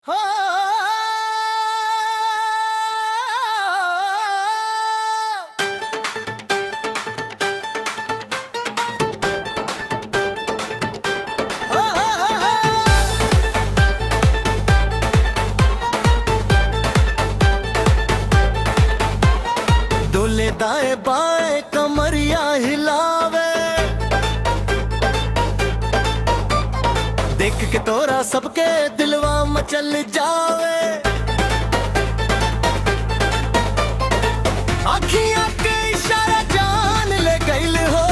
हो डोले दाए बाए कमरिया हिलावे, देख के तोरा सबके दिलवा मचल जावे। अखियां के इशारा जान ले गइल हो,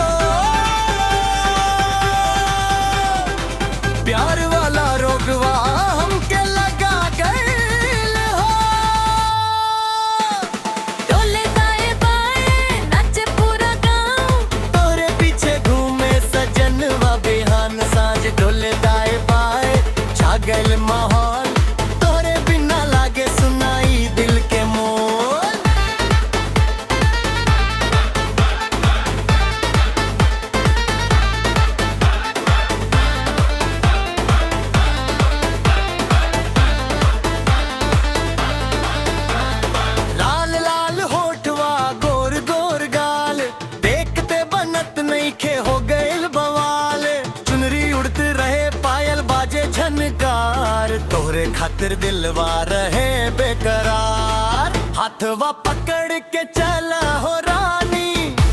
प्यार वाला रोगवा हमके लगा गइल हो। डोले दाए बाए नाचे पूरा गाँव, तोरे पीछे घूमे सजनवा बिहान साँझ। डोले दाए बाए छा गइल माहौल, तोरे बिना लागे सुनाई दिल के मोल। लाल लाल होठवा गोर गोर गाल, देखते बनत नहीं खे हो गइल बवाल। चुनरी उड़त रहे पायल बाजे झनकार, तोरे खातिर दिलवा रहे बेकरार। हाथवा पकड़ के चला हो रानी,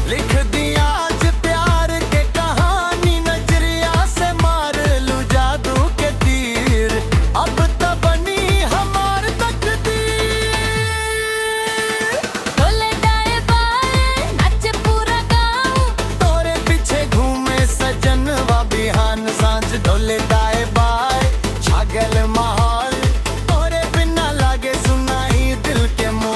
लिख दिया आज प्यार के कहानी। नजरिया से मार लू जादू के तीर, अब तो बनी हमार तकदीर। डोले दाए बाए नाचे पूरा गाँव, तोरे पीछे घूमे सजनवा बिहान साँझ। डोले दाए बाए छा गइल माहौल, तोरे बिना लागे सुनाई दिल के मोल।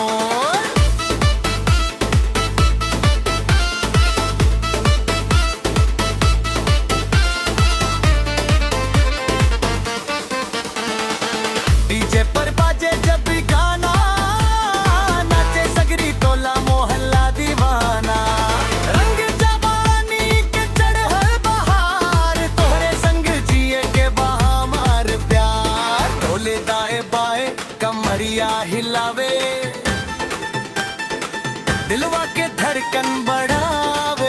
डीजे पर बाजे जब भी गाना, नाचे सगरी टोला मोहल्ला दीवाना। रंग जवानी के चढ़ल बहार, तोहरे संग जिए के बहार प्यार। डोले दाए बाए कमरिया हिलावे, दिलवा के धड़कन बढ़ावे।